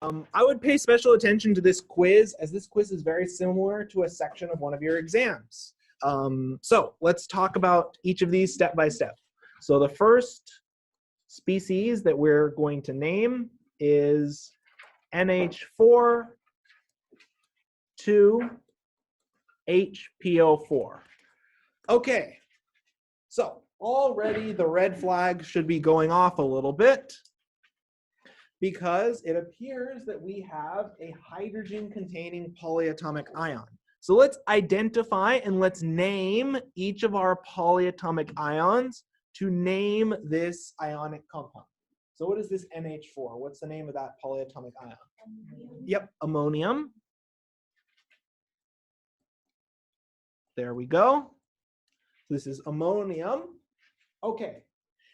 I would pay special attention to this quiz, as this quiz is very similar to a section of one of your exams. So let's talk about each of these step by step. So the first species that we're going to name is NH4 2-HPO4. Okay, so already the red flag should be going off a little bit, because it appears that we have a hydrogen-containing polyatomic ion. So let's identify and let's name each of our polyatomic ions to name this ionic compound. So what is this NH4? What's the name of that polyatomic ion? Yep, ammonium. There we go. This is ammonium. Okay.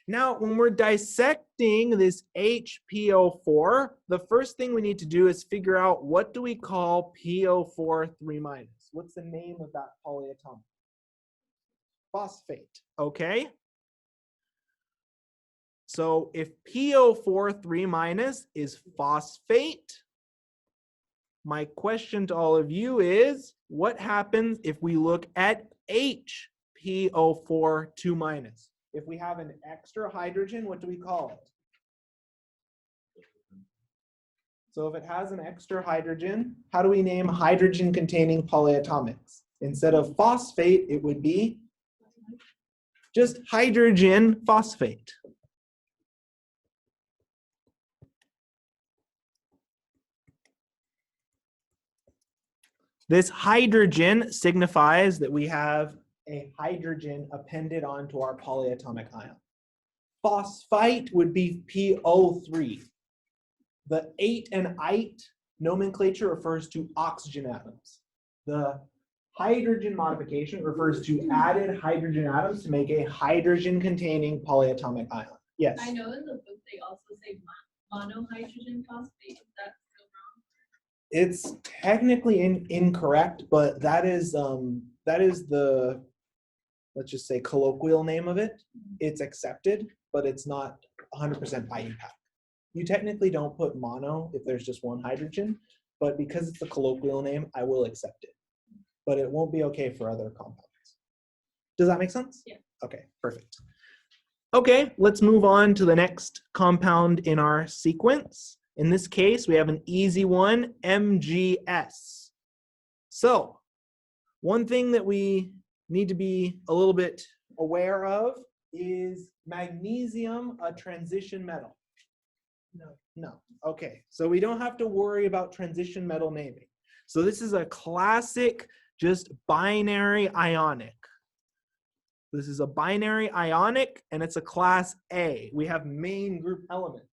Now, when we're dissecting this HPO4, the first thing we need to do is figure out, what do we call PO4 3-. What's the name of that polyatomic? Phosphate, okay? So if PO4 3- is phosphate, my question to all of you is, what happens if we look at HPO4 2-? If we have an extra hydrogen, what do we call it? So if it has an extra hydrogen, how do we name hydrogen-containing polyatomics? Instead of phosphate, it would be just hydrogen phosphate. This hydrogen signifies that we have a hydrogen appended onto our polyatomic ion. Phosphite would be PO3. The 8 and ite nomenclature refers to oxygen atoms. The hydrogen modification refers to added hydrogen atoms to make a hydrogen-containing polyatomic ion. Yes? I know in the book they also say monohydrogen phosphate. Is that still wrong? It's technically incorrect, but that is the, let's just say, colloquial name of it. It's accepted, but it's not 100% IUPAC. You technically don't put mono if there's just one hydrogen, but because it's the colloquial name, I will accept it. But it won't be okay for other compounds. Does that make sense? Yeah. Okay, perfect. Okay, let's move on to the next compound in our sequence. In this case, we have an easy one, MgS. So, one thing that we need to be a little bit aware of is magnesium a transition metal? No. Okay, so we don't have to worry about transition metal naming. So this is a classic, just binary ionic. This is a binary ionic, and it's a class A. We have main group elements.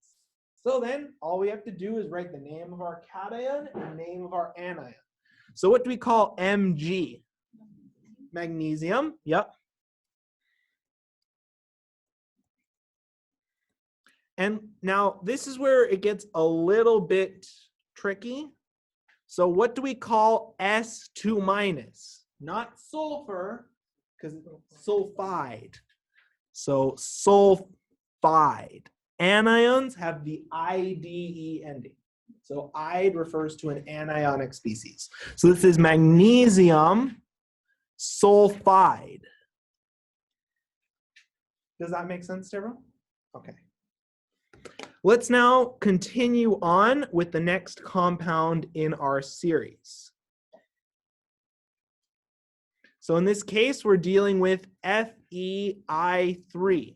So then, all we have to do is write the name of our cation and the name of our anion. So what do we call Mg? Magnesium, yep. And now this is where it gets a little bit tricky. So what do we call S2-? Not sulfur, because it's sulfide. So sulfide. Anions have the IDE ending. So ide refers to an anionic species. So this is magnesium sulfide. Does that make sense to everyone? Okay. Let's now continue on with the next compound in our series. So in this case, we're dealing with FeI3.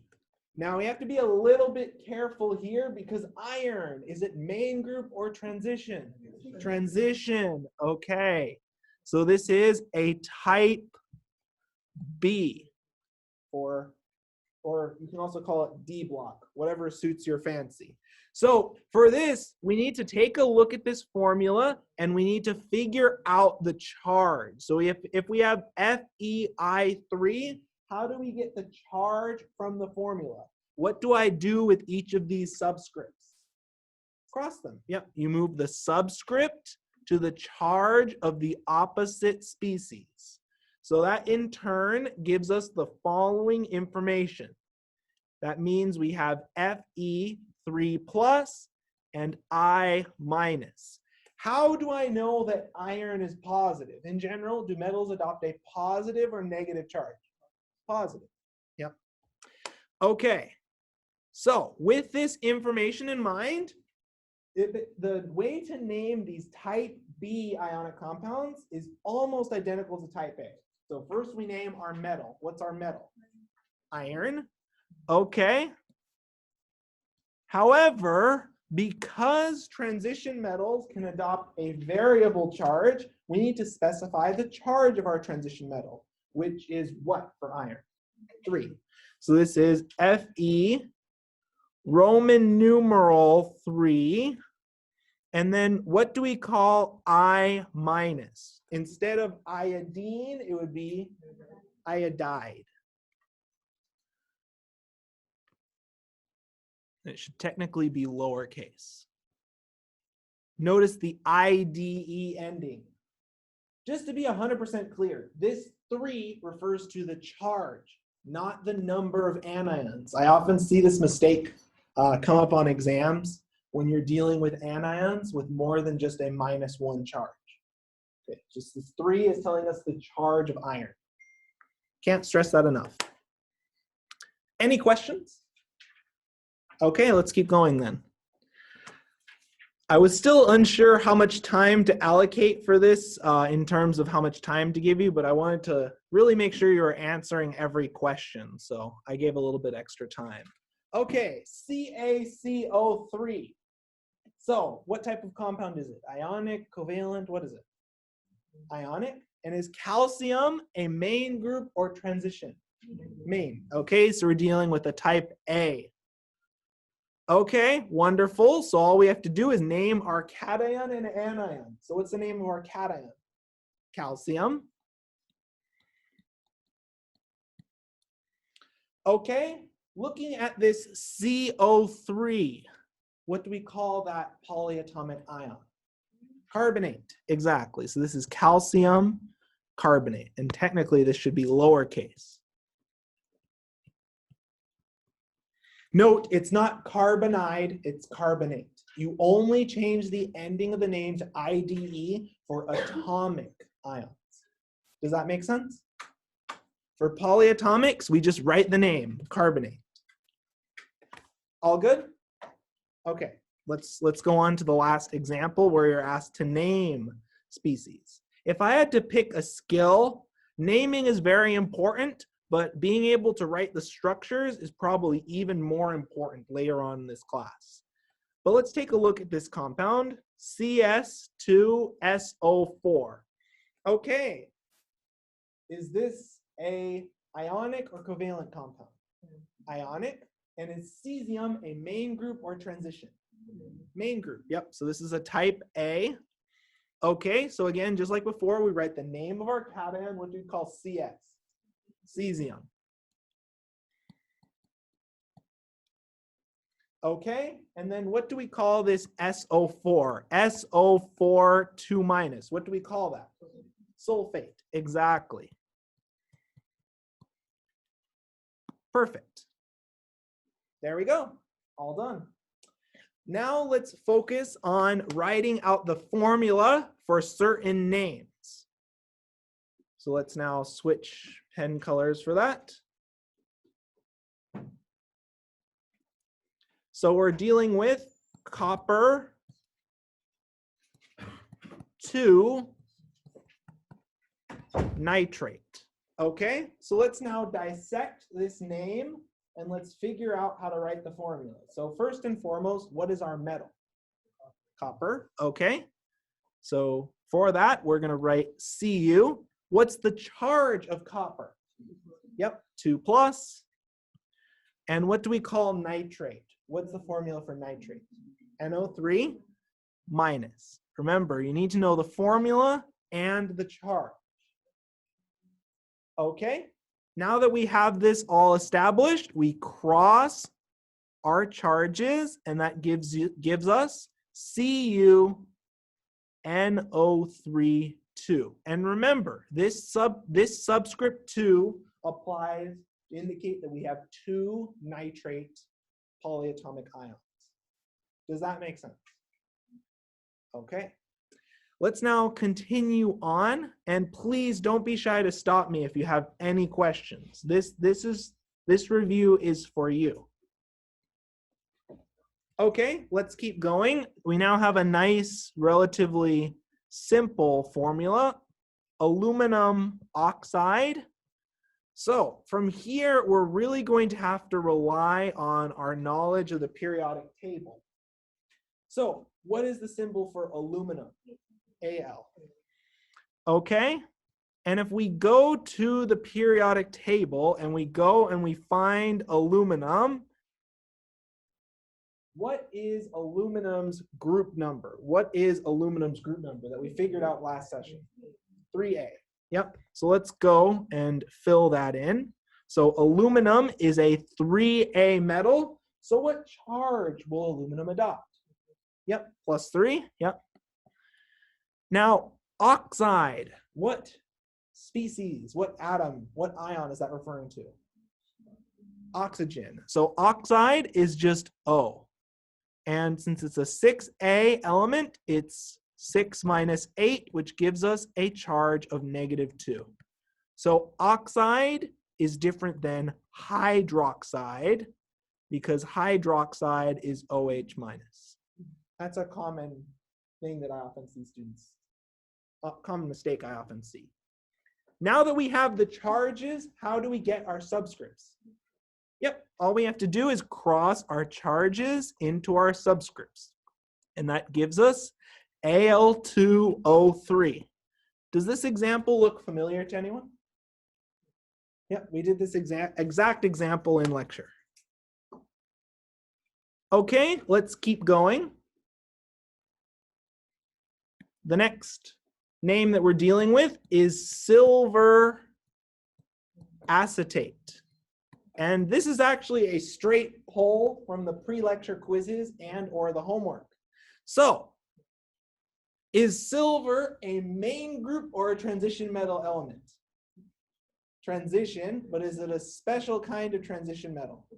Now we have to be a little bit careful here, because iron, is it main group or transition? Transition, okay. So this is a type B, or you can also call it D block, whatever suits your fancy. So for this, we need to take a look at this formula, and we need to figure out the charge. So if we have FeI3, how do we get the charge from the formula? What do I do with each of these subscripts? Cross them. Yep, you move the subscript to the charge of the opposite species. So that in turn gives us the following information. That means we have Fe3+ and I minus. How do I know that iron is positive? In general, do metals adopt a positive or negative charge? Positive. Yep. Okay. So with this information in mind, the way to name these type B ionic compounds is almost identical to type A. So first we name our metal. What's our metal? Iron. Okay. However, because transition metals can adopt a variable charge, we need to specify the charge of our transition metal, which is what for iron? 3. So this is Fe Roman numeral 3. And then what do we call I minus? Instead of iodine, it would be iodide. It should technically be lowercase. Notice the IDE ending. Just to be 100% clear, this 3 refers to the charge, not the number of anions. I often see this mistake come up on exams when you're dealing with anions with more than just a -1 charge. Okay, just this 3 is telling us the charge of iron. Can't stress that enough. Any questions? Okay, let's keep going then. I was still unsure how much time to allocate for this in terms of how much time to give you, but I wanted to really make sure you were answering every question, so I gave a little bit extra time. Okay, CaCO3. So what type of compound is it? Ionic, covalent, what is it? Ionic. And is calcium a main group or transition? Main. Okay, so we're dealing with a type A. Okay, wonderful. So all we have to do is name our cation and anion. So what's the name of our cation? Calcium. Okay, looking at this CO3, what do we call that polyatomic ion? Carbonate, exactly. So this is calcium carbonate, and technically this should be lowercase. Note, it's not carbonide, it's carbonate. You only change the ending of the name to IDE for atomic ions. Does that make sense? For polyatomics, we just write the name, carbonate. All good? Okay, let's go on to the last example where you're asked to name species. If I had to pick a skill, naming is very important, but being able to write the structures is probably even more important later on in this class. But let's take a look at this compound, CS2SO4. Okay, is this a ionic or covalent compound? Ionic. And is cesium a main group or transition? Main group, yep. So this is a type A. Okay, so again, just like before, we write the name of our cation, what do we call CS? Cesium. Okay, and then what do we call this SO4? SO4 2-. What do we call that? Sulfate, exactly. Perfect. There we go, all done. Now let's focus on writing out the formula for certain names. So let's now switch pen colors for that. So we're dealing with copper 2 nitrate. Okay, so let's now dissect this name and let's figure out how to write the formula. So first and foremost, what is our metal? Copper, okay. So for that, we're gonna write Cu. What's the charge of copper? Yep, 2+. And what do we call nitrate? What's the formula for nitrate? NO3-. Remember, you need to know the formula and the charge. Okay, now that we have this all established, we cross our charges, and that gives us CuNO3 2. And remember, this subscript 2 applies to indicate that we have 2 nitrate polyatomic ions. Does that make sense? Okay. Let's now continue on, and please don't be shy to stop me if you have any questions. This review is for you. Okay, let's keep going. We now have a nice, relatively simple formula, aluminum oxide. So from here, we're really going to have to rely on our knowledge of the periodic table. So what is the symbol for aluminum? Al. Okay, and if we go to the periodic table and we go and we find aluminum, what is aluminum's group number? What is aluminum's group number that we figured out last session? 3A. Yep, so let's go and fill that in. So aluminum is a 3A metal. So what charge will aluminum adopt? Yep, +3, yep. Now, oxide, what species, what atom, what ion is that referring to? Oxygen. So oxide is just O. And since it's a 6A element, it's 6 minus 8, which gives us a charge of -2. So oxide is different than hydroxide because hydroxide is OH minus. That's a common thing that I often see students, a common mistake I often see. Now that we have the charges, how do we get our subscripts? Yep, all we have to do is cross our charges into our subscripts. And that gives us Al2O3. Does this example look familiar to anyone? Yep, we did this exact example in lecture. Okay, let's keep going. The next name that we're dealing with is silver acetate. And this is actually a straight pull from the pre-lecture quizzes and or the homework. So, is silver a main group or a transition metal element? Transition, but is it a special kind of transition metal?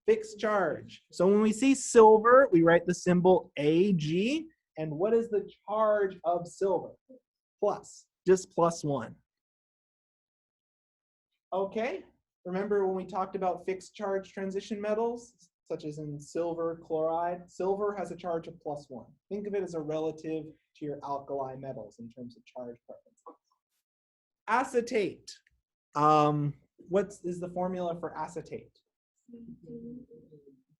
Fixed charge. So when we see silver, we write the symbol Ag. And what is the charge of silver? Plus, just +1. Okay, remember when we talked about fixed charge transition metals, such as in silver chloride? Silver has a charge of +1. Think of it as a relative to your alkali metals in terms of charge preferences. Acetate. What is the formula for acetate?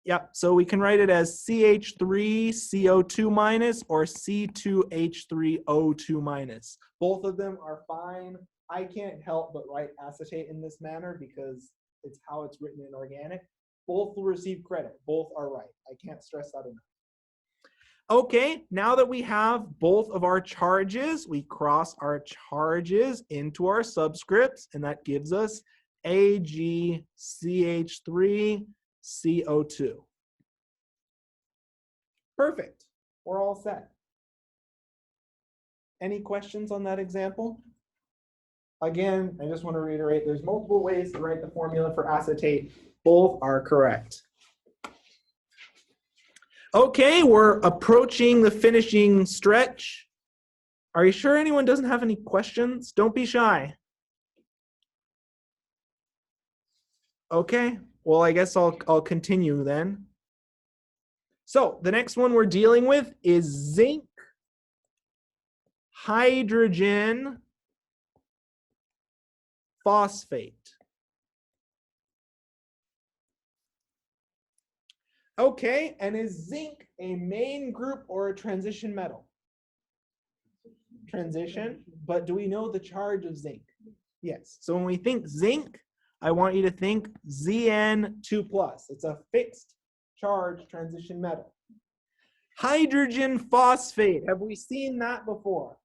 Yep, so we can write it as CH3CO2 minus or C2H3O2 minus. Both of them are fine. I can't help but write acetate in this manner because it's how it's written in organic. Both will receive credit. Both are right. I can't stress that enough. Okay, now that we have both of our charges, we cross our charges into our subscripts, and that gives us AgCH3CO2. Perfect. We're all set. Any questions on that example? Again, I just want to reiterate, there's multiple ways to write the formula for acetate. Both are correct. Okay, we're approaching the finishing stretch. Are you sure anyone doesn't have any questions? Don't be shy. Okay, well, I guess I'll continue then. So the next one we're dealing with is zinc, hydrogen, phosphate. Okay, and is zinc a main group or a transition metal? Transition, but do we know the charge of zinc? Yes, so when we think zinc, I want you to think Zn2+. It's a fixed charge transition metal. Hydrogen phosphate, have we seen that before?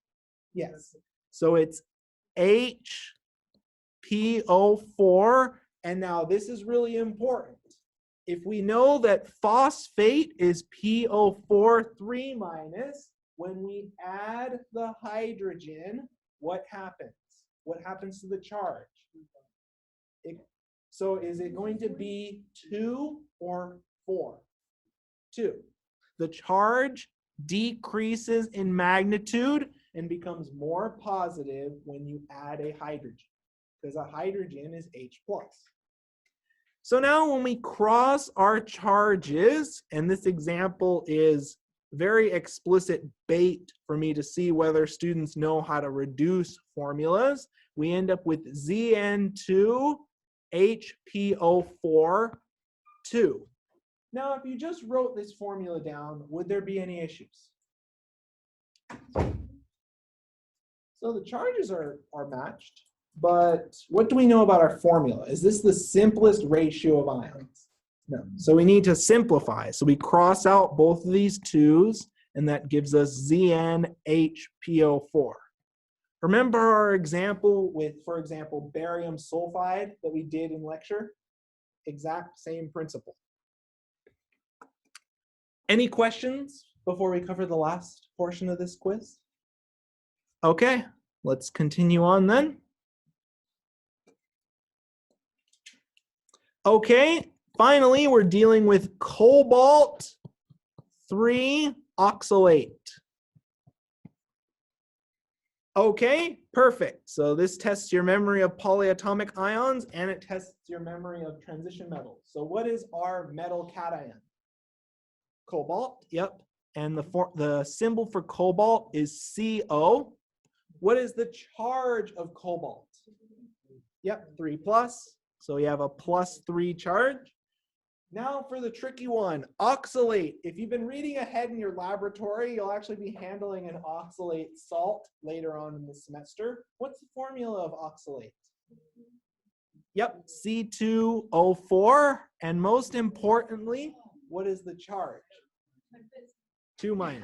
Yes, so it's HPO4, and now this is really important. If we know that phosphate is PO4 3-, when we add the hydrogen, what happens? What happens to the charge? So is it going to be 2 or 4? 2. the charge decreases in magnitude and becomes more positive when you add a hydrogen, because a hydrogen is H+. So now when we cross our charges, and this example is very explicit bait for me to see whether students know how to reduce formulas, we end up with ZN2HPO4 2. Now, if you just wrote this formula down, would there be any issues? So the charges are matched, but what do we know about our formula? Is this the simplest ratio of ions? No. So we need to simplify. So we cross out both of these 2's, and that gives us ZnHPO4. Remember our example with, for example, barium sulfide that we did in lecture? Exact same principle. Any questions before we cover the last portion of this quiz? Okay, let's continue on then. Okay, finally, we're dealing with cobalt 3 oxalate. Okay, perfect. So this tests your memory of polyatomic ions and it tests your memory of transition metals. So what is our metal cation? Cobalt, yep. And the symbol for cobalt is CO. What is the charge of cobalt? Yep, 3+. So we have a +3 charge. Now for the tricky one, oxalate. If you've been reading ahead in your laboratory, you'll actually be handling an oxalate salt later on in the semester. What's the formula of oxalate? Yep, C2O4. And most importantly, what is the charge? 2-.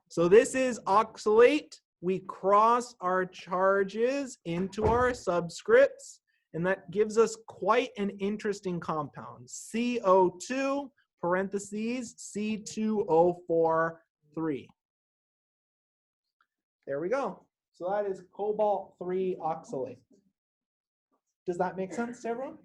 So this is oxalate. We cross our charges into our subscripts, and that gives us quite an interesting compound. CO2 parentheses C2O4 3. There we go. So that is cobalt 3 oxalate. Does that make sense to everyone?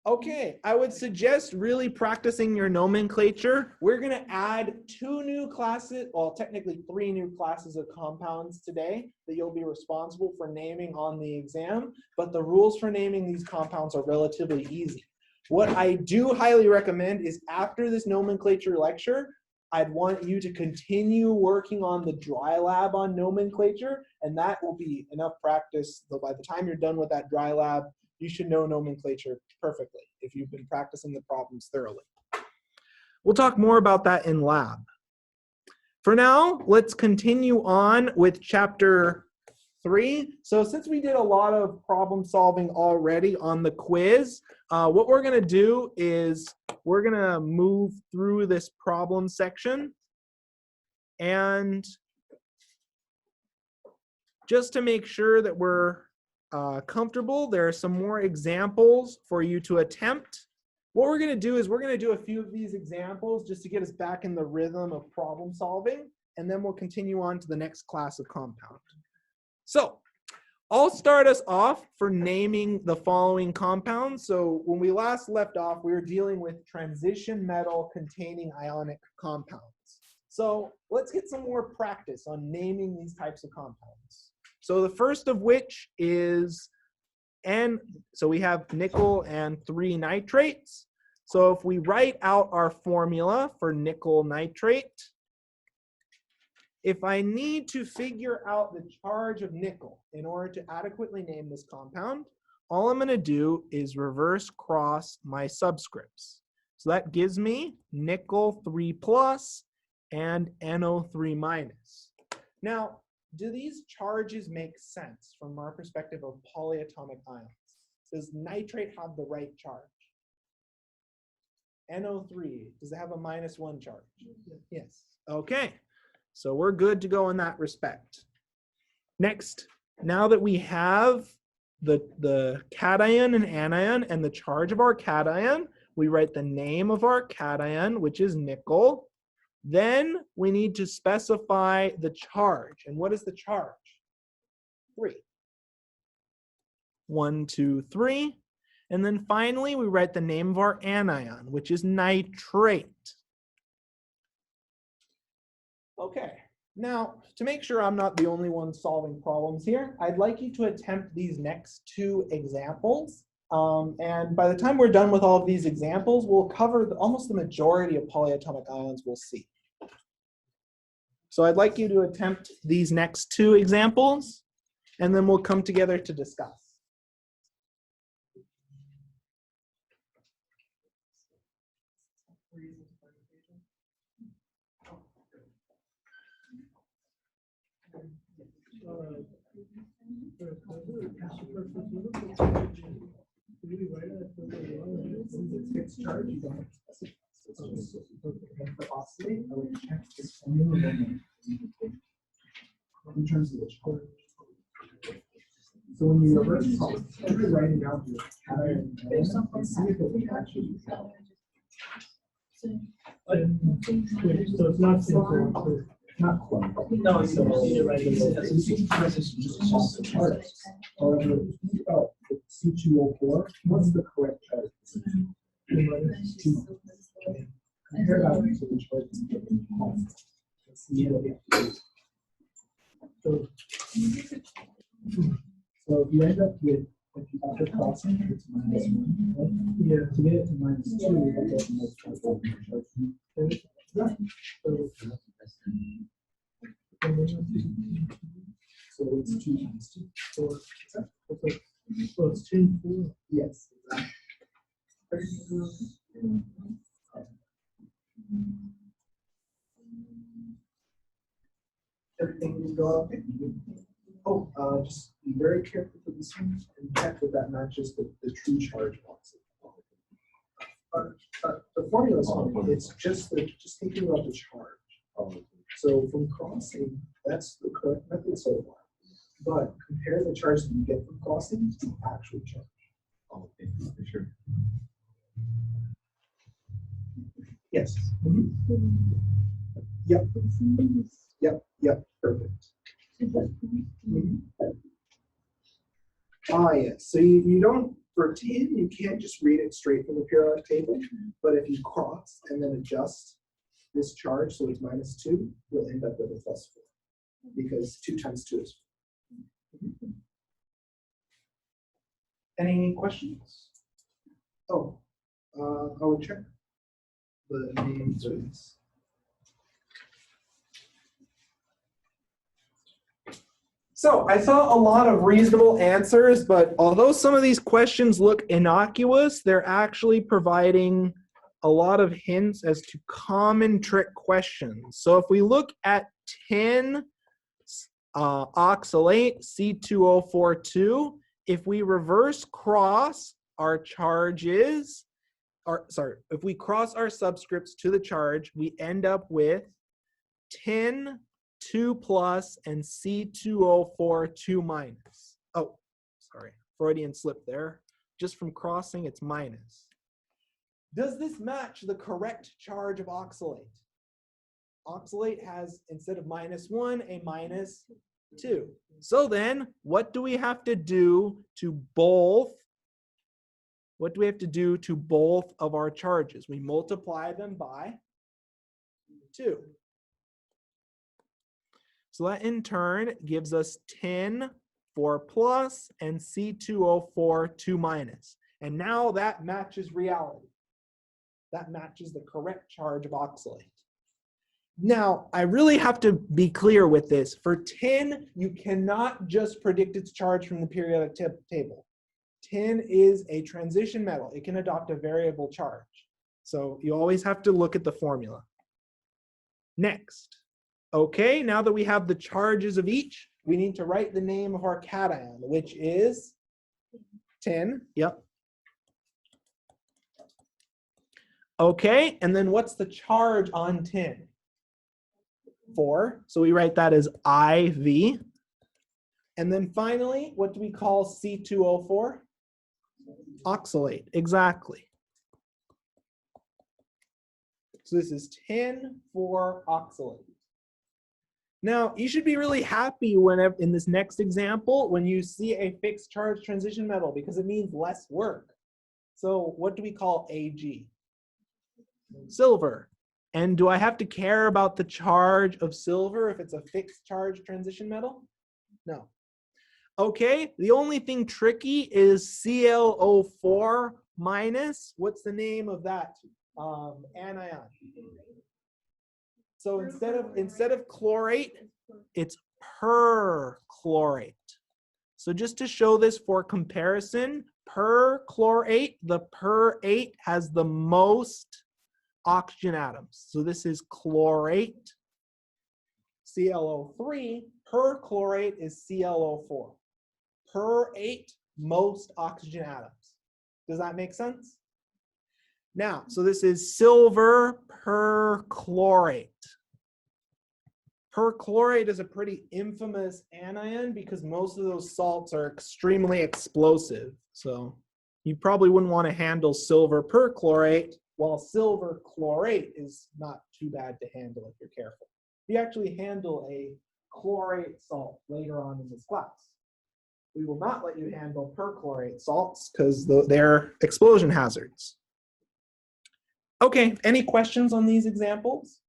Okay, I would suggest really practicing your nomenclature. We're going to add 2 new classes, well, technically 3 new classes of compounds today that you'll be responsible for naming on the exam, but the rules for naming these compounds are relatively easy. What I do highly recommend is after this nomenclature lecture, I'd want you to continue working on the dry lab on nomenclature, and that will be enough practice. So by the time you're done with that dry lab, you should know nomenclature perfectly if you've been practicing the problems thoroughly. We'll talk more about that in lab. For now, let's continue on with chapter 3. So since we did a lot of problem solving already on the quiz, what we're going to do is we're going to move through this problem section. And just to make sure that we're comfortable, there are some more examples for you to attempt. What we're going to do is we're going to do a few of these examples just to get us back in the rhythm of problem solving, and then we'll continue on to the next class of compound. So I'll start us off for naming the following compounds. So when we last left off, we were dealing with transition metal containing ionic compounds. So let's get some more practice on naming these types of compounds. So the first of which is so we have nickel and 3 nitrates. So if we write out our formula for nickel nitrate, if I need to figure out the charge of nickel in order to adequately name this compound, all I'm going to do is reverse cross my subscripts. So that gives me nickel 3+ and NO3-. Now, do these charges make sense from our perspective of polyatomic ions? Does nitrate have the right charge? NO3, does it have a -1 charge? Yes. Okay. So we're good to go in that respect. Next, now that we have the cation and anion and the charge of our cation, we write the name of our cation, which is nickel. Then we need to specify the charge. And what is the charge? 3. 1, 2, 3. And then finally, we write the name of our anion, which is nitrate. Okay, now to make sure I'm not the only one solving problems here, I'd like you to attempt these next two examples. And by the time we're done with all of these examples, we'll cover almost the majority of polyatomic ions we'll see. So I'd like you to attempt these next two examples, and then we'll come together to discuss. Fixed charge, you don't for oscillate, I would check this in terms of the charge. So when you reverse cross, you're writing out your cation and see if it will actually help. So it's not simple. Not quite. No, you don't need to write it. Just off the charge. However, oh, C2O4, what's the correct charge? Compare that to the charge and get them home. Let's see what we have to do. So if you end up with, if you have the crossing, it's -1. Right? Yeah. To get it to -2, we have to multiply both the charge. Right. So it's 2 times 2. 4. So it's 2, 4. Yes, exactly. Everything is going okay. Oh, just be very careful with this one and check that matches the true charge box. The formula is fine. It's just thinking about the charge. So from crossing, that's the correct method so far. But compare the charge that you get from crossing to the actual charge. Oh, okay, for sure. Yes. Yep. Yep. Perfect. Ah, yes. So you don't, for tin, you can't just read it straight from the periodic table. But if you cross and then adjust this charge so it's -2, you'll end up with a +4 because 2 times 2 is 4. Any questions? Oh, I would check the names for this. So I saw a lot of reasonable answers, but although some of these questions look innocuous, they're actually providing a lot of hints as to common trick questions. So if we look at tin oxalate C2O42, if we reverse cross our charges, if we cross our subscripts to the charge, we end up with tin 2+ and C2O4 2-. Oh, sorry, Freudian slip there. Just from crossing, it's minus. Does this match the correct charge of oxalate? Oxalate has, instead of -1, a -2. So then, what do we have to do to both? What do we have to do to both of our charges? We multiply them by 2. So that in turn gives us tin 4+ and C2O4 2-. And now that matches reality. That matches the correct charge of oxalate. Now, I really have to be clear with this. For tin, you cannot just predict its charge from the periodic table. Tin is a transition metal. It can adopt a variable charge. So you always have to look at the formula. Next. Okay, now that we have the charges of each, we need to write the name of our cation, which is tin. Yep. Okay, and then what's the charge on tin? 4. So we write that as IV. And then finally, what do we call C2O4? Oxalate, exactly. So this is tin for oxalate. Now, you should be really happy whenever in this next example when you see a fixed charge transition metal because it means less work. So what do we call Ag? Silver. And do I have to care about the charge of silver if it's a fixed charge transition metal? No. Okay, the only thing tricky is ClO4 minus, what's the name of that anion? So instead of chlorate, it's perchlorate. So just to show this for comparison, perchlorate, the per8 has the most oxygen atoms. So this is chlorate, ClO3. Perchlorate is ClO4. Per8, most oxygen atoms. Does that make sense? Now, so this is silver perchlorate. Perchlorate is a pretty infamous anion because most of those salts are extremely explosive. So you probably wouldn't want to handle silver perchlorate, while silver chlorate is not too bad to handle if you're careful. You actually handle a chlorate salt later on in this class. We will not let you handle perchlorate salts because they're explosion hazards. Okay, any questions on these examples?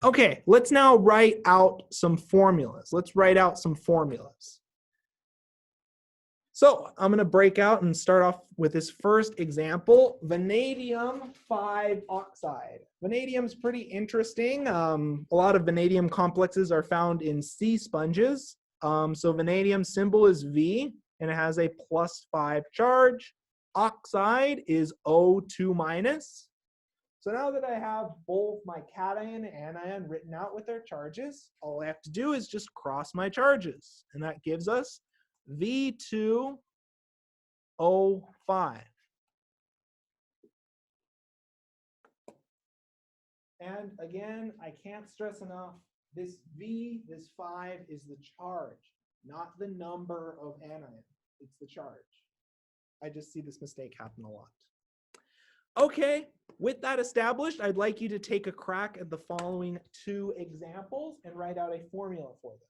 Okay, let's now write out some formulas. Let's write out some formulas. So I'm going to break out and start off with this first example, vanadium 5 oxide. Vanadium is pretty interesting. A lot of vanadium complexes are found in sea sponges. So vanadium symbol is V, and it has a +5 charge. Oxide is O2 minus. So now that I have both my cation and anion written out with their charges, all I have to do is just cross my charges. And that gives us V2O5. And again, I can't stress enough, this V, this 5 is the charge, not the number of anion. It's the charge. I just see this mistake happen a lot. Okay, with that established, I'd like you to take a crack at the following 2 examples and write out a formula for them.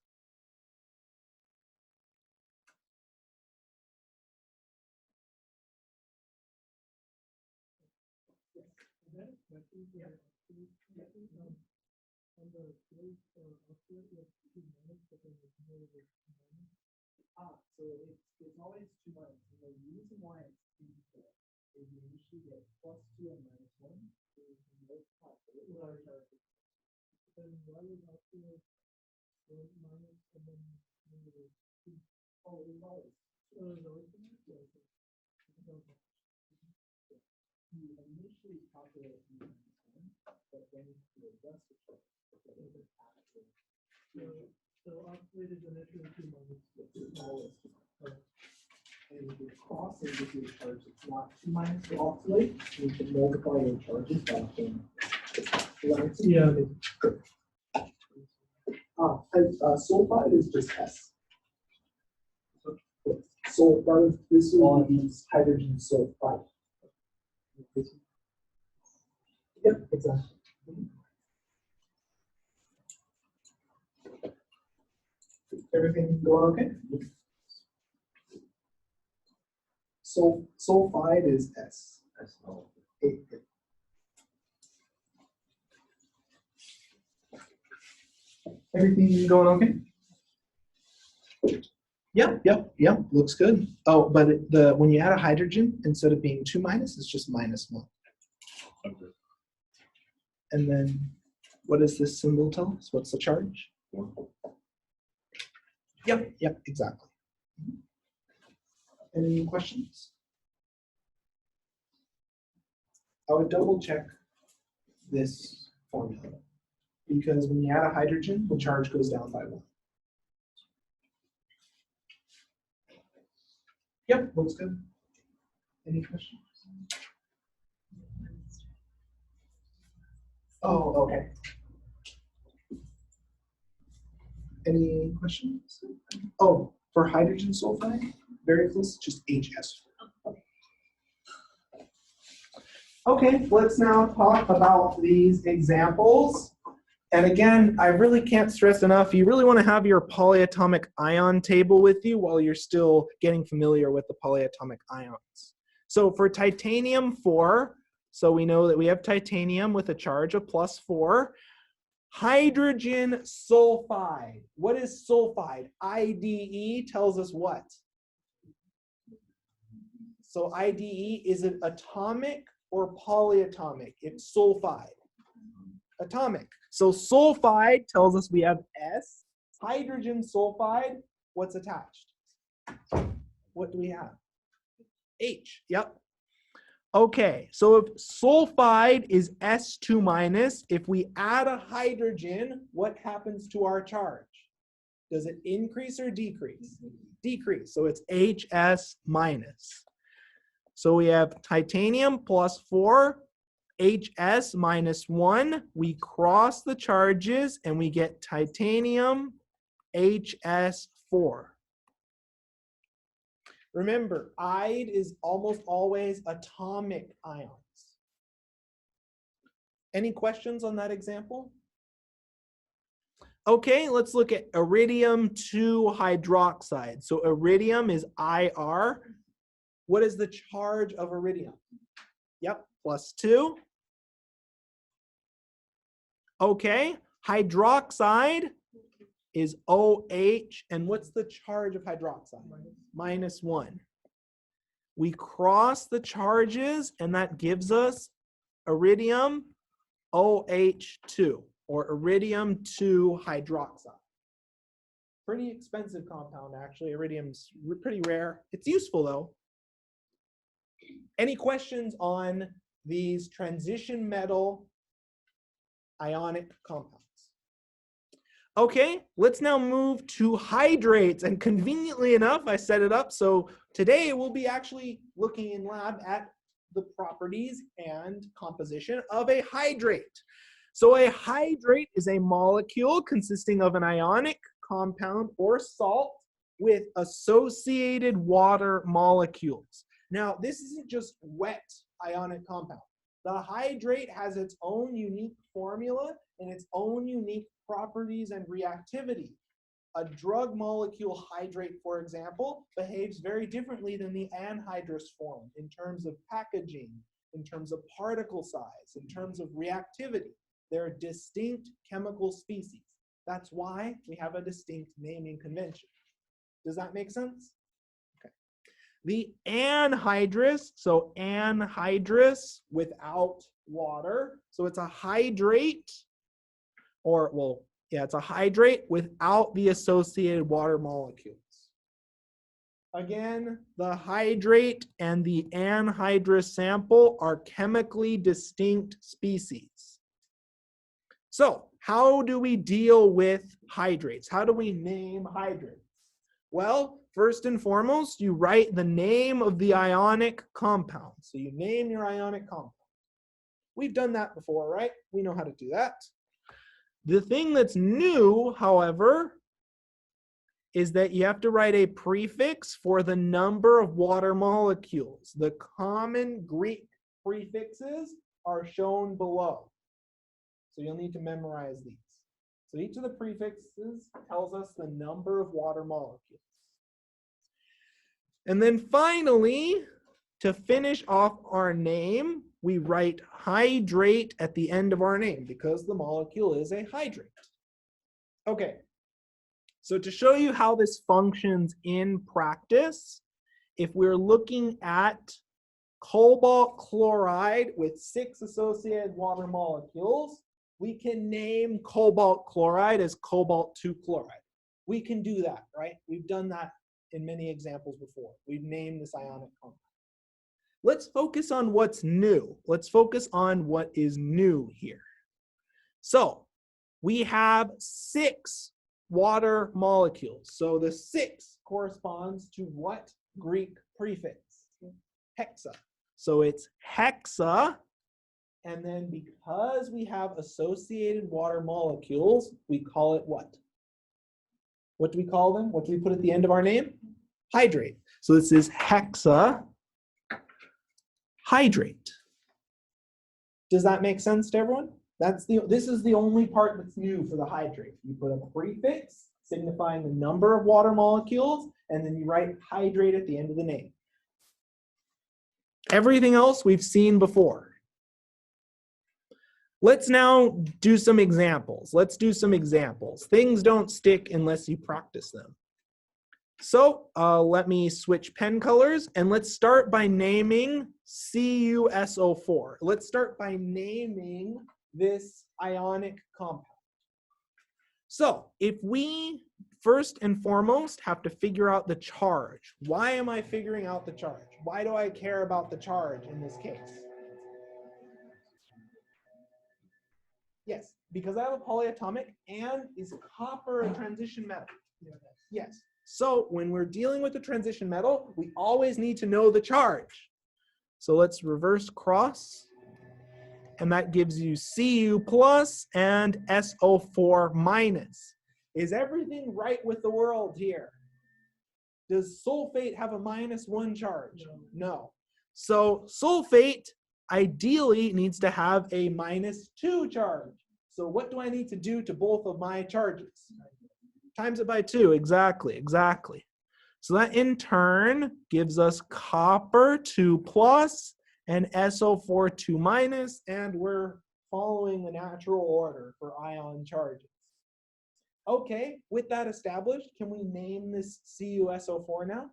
So it's always 2 minus. And the reason why it's 2 is you usually get +2 and -1. So you can multiply it with our charges. Then why would that be minus and then -2? Oh, it's always. So there's always you initially calculate -1, but then you adjust the charge. So oxalate is initially 2 minus the smallest. And if you're crossing with your charge, it's not 2 minus the oxalate. You can multiply your charges by 10. Yeah. Sulfide is just S. So this will be hydrogen sulfide. Yep, exactly. Everything going okay? So sulfide is S. Everything going okay? Yep, looks good. Oh, but when you add a hydrogen, instead of being 2 minus, it's just -1. Okay. And then what does this symbol tell us? What's the charge? 1. Yep, exactly. Any questions? I would double check this formula because when you add a hydrogen, the charge goes down by 1. Yep, looks good. Any questions? Oh, okay. Any questions? Oh, for hydrogen sulfide, very close, just HS. Okay, let's now talk about these examples. And again, I really can't stress enough, you really want to have your polyatomic ion table with you while you're still getting familiar with the polyatomic ions. So for titanium 4, So we know that we have titanium with a charge of +4. Hydrogen sulfide. What is sulfide? IDE tells us what? So IDE, is it atomic or polyatomic? It's sulfide. Atomic. So sulfide tells us we have S. Hydrogen sulfide, what's attached? What do we have? H. Yep. Okay, so if sulfide is S2 minus, if we add a hydrogen, what happens to our charge? Does it increase or decrease? Decrease. So it's HS minus. So we have titanium +4, HS -1. We cross the charges and we get titanium HS4. Remember, ide is almost always atomic ions. Any questions on that example? Okay, let's look at iridium 2 hydroxide. So iridium is IR. What is the charge of iridium? Yep, +2. Okay, hydroxide is OH, and what's the charge of hydroxide? -1. We cross the charges, and that gives us iridium OH2, or iridium 2 hydroxide. Pretty expensive compound, actually. Iridium's pretty rare. It's useful, though. Any questions on these transition metal ionic compounds? Okay, let's now move to hydrates. And conveniently enough, I set it up so today we'll be actually looking in lab at the properties and composition of a hydrate. So a hydrate is a molecule consisting of an ionic compound or salt with associated water molecules. Now, this isn't just wet ionic compound. The hydrate has its own unique formula and its own unique properties and reactivity. A drug molecule hydrate, for example, behaves very differently than the anhydrous form in terms of packaging, in terms of particle size, in terms of reactivity. They're distinct chemical species. That's why we have a distinct naming convention. Does that make sense? Okay. The anhydrous, so anhydrous without water. So it's a hydrate, or well, yeah, it's a hydrate without the associated water molecules. Again, the hydrate and the anhydrous sample are chemically distinct species. So how do we deal with hydrates? How do we name hydrates? Well, first and foremost, you write the name of the ionic compound. So you name your ionic compound. We've done that before, right? We know how to do that. The thing that's new, however, is that you have to write a prefix for the number of water molecules. The common Greek prefixes are shown below. So you'll need to memorize these. So each of the prefixes tells us the number of water molecules. And then finally, to finish off our name, we write hydrate at the end of our name because the molecule is a hydrate. Okay, so to show you how this functions in practice, if we're looking at cobalt chloride with 6 associated water molecules, we can name cobalt chloride as cobalt 2 chloride. We can do that, right? We've done that in many examples before. We've named this ionic compound. Let's focus on what's new. Let's focus on what is new here. So we have 6 water molecules. So the 6 corresponds to what Greek prefix? Hexa. So it's hexa. And then because we have associated water molecules, we call it what? What do we call them? What do we put at the end of our name? Hydrate. So this is hexa hydrate. Does that make sense to everyone? This is the only part that's new for the hydrate. You put a prefix signifying the number of water molecules, and then you write hydrate at the end of the name. Everything else we've seen before. Let's now do some examples. Let's do some examples. Things don't stick unless you practice them. So let me switch pen colors and let's start by naming CuSO4. Let's start by naming this ionic compound. So if we first and foremost have to figure out the charge. Why am I figuring out the charge? Why do I care about the charge in this case? Yes, because I have a polyatomic and is copper a transition metal? Yes. So when we're dealing with a transition metal, we always need to know the charge. So let's reverse cross. And that gives you Cu plus and SO4 minus. Is everything right with the world here? Does sulfate have a -1 charge? No. So sulfate ideally needs to have a -2 charge. So what do I need to do to both of my charges? Times it by 2, exactly. So that in turn gives us copper 2 plus and SO4 2 minus, and we're following the natural order for ion charges. Okay, with that established, can we name this CuSO4 now?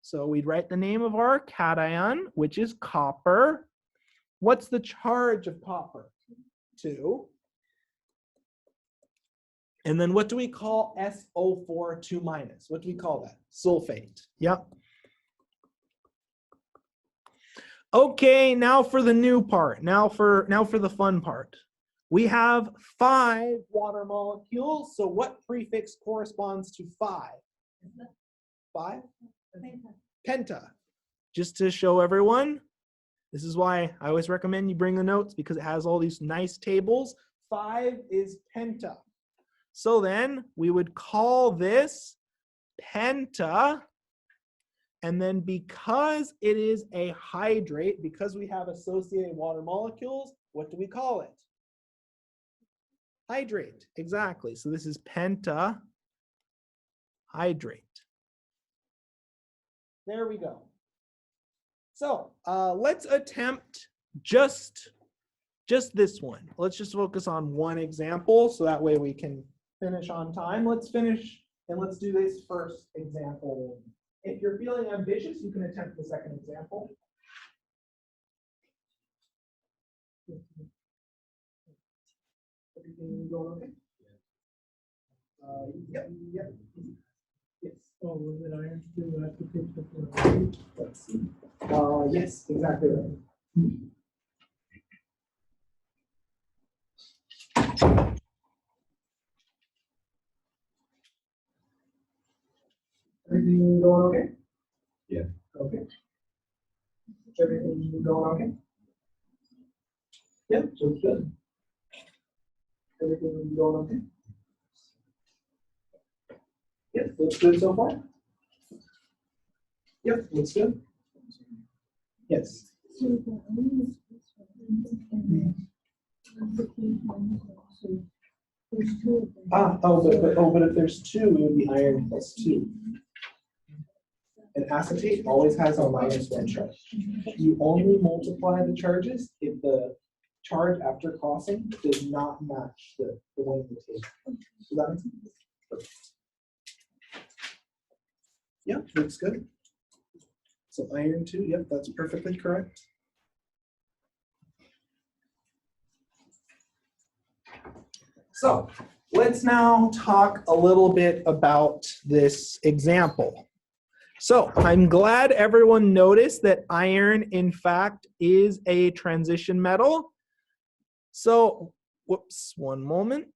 So we'd write the name of our cation, which is copper. What's the charge of copper? 2. And then what do we call SO4 2 minus? What do we call that? Sulfate. Yep. Okay, now for the new part. Now for the fun part. We have 5 water molecules. So what prefix corresponds to 5? 5? Penta. Just to show everyone, this is why I always recommend you bring the notes, because it has all these nice tables. 5 is penta. So then we would call this penta. And then because it is a hydrate, because we have associated water molecules, what do we call it? Hydrate, exactly. So this is pentahydrate. There we go. So let's attempt just this one. Let's just focus on one example, so that way we can finish on time. Let's finish and let's do this first example. If you're feeling ambitious, you can attempt the second example. Everything going okay? Yep. Yes. Oh, was it iron too? I have to pick the Let's see. Yes, exactly right. Everything going okay? Yeah. Okay. Everything going okay? Yep, looks good. Everything going okay? Yep, looks good so far. Yep, looks good. Yes. But if there's 2, it would be iron plus 2. And acetate always has a -1 charge. You only multiply the charges if the charge after crossing does not match the one in the table. So that makes sense. Perfect. Yeah, looks good. So iron 2, yep, that's perfectly correct. So let's now talk a little bit about this example. So I'm glad everyone noticed that iron, in fact, is a transition metal. So, whoops, one moment.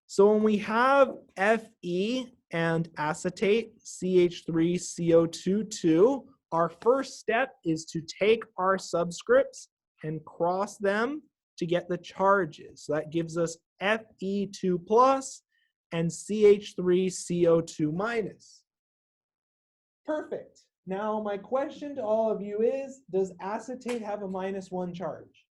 So when we have Fe and acetate, CH3CO2, our first step is to take our subscripts and cross them to get the charges. So that gives us Fe2 plus and CH3CO2 minus. Perfect. Now my question to all of you is, does acetate have a -1 charge?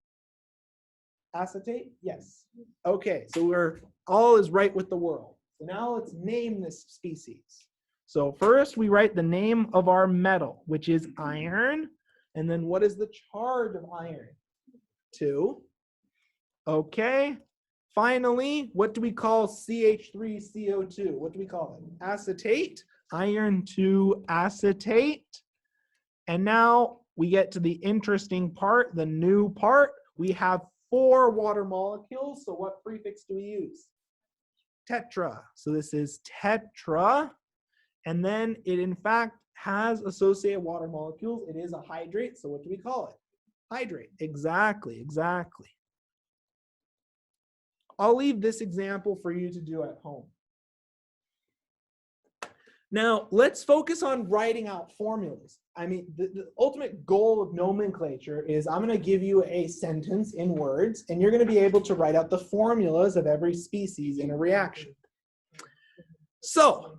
Acetate? Yes. Okay, so we're all is right with the world. So now let's name this species. So first we write the name of our metal, which is iron. And then what is the charge of iron? 2. Okay. Finally, what do we call CH3CO2? What do we call it? Acetate. Iron 2 acetate. And now we get to the interesting part, the new part. We have 4 water molecules. So what prefix do we use? Tetra. So this is tetra. And then it in fact has associated water molecules. It is a hydrate. So what do we call it? Hydrate. Exactly, exactly. I'll leave this example for you to do at home. Now, let's focus on writing out formulas. I mean, the ultimate goal of nomenclature is I'm going to give you a sentence in words, and you're going to be able to write out the formulas of every species in a reaction. So,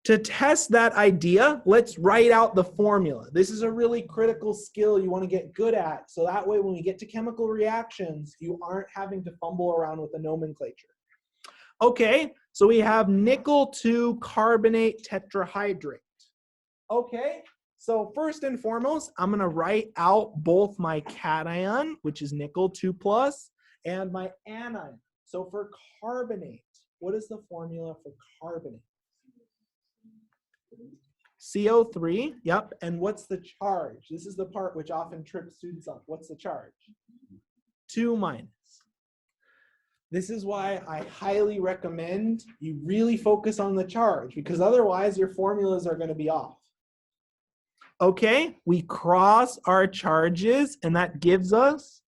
to test that idea, let's write out the formula. This is a really critical skill you want to get good at, so that way when we get to chemical reactions, you aren't having to fumble around with the nomenclature. Okay, so we have nickel 2 carbonate tetrahydrate. Okay, so first and foremost, I'm going to write out both my cation, which is nickel 2+, and my anion. So for carbonate, what is the formula for carbonate? CO3, yep, and what's the charge? This is the part which often trips students up. What's the charge? 2-. This is why I highly recommend you really focus on the charge, because otherwise your formulas are going to be off. Okay, we cross our charges, and that gives us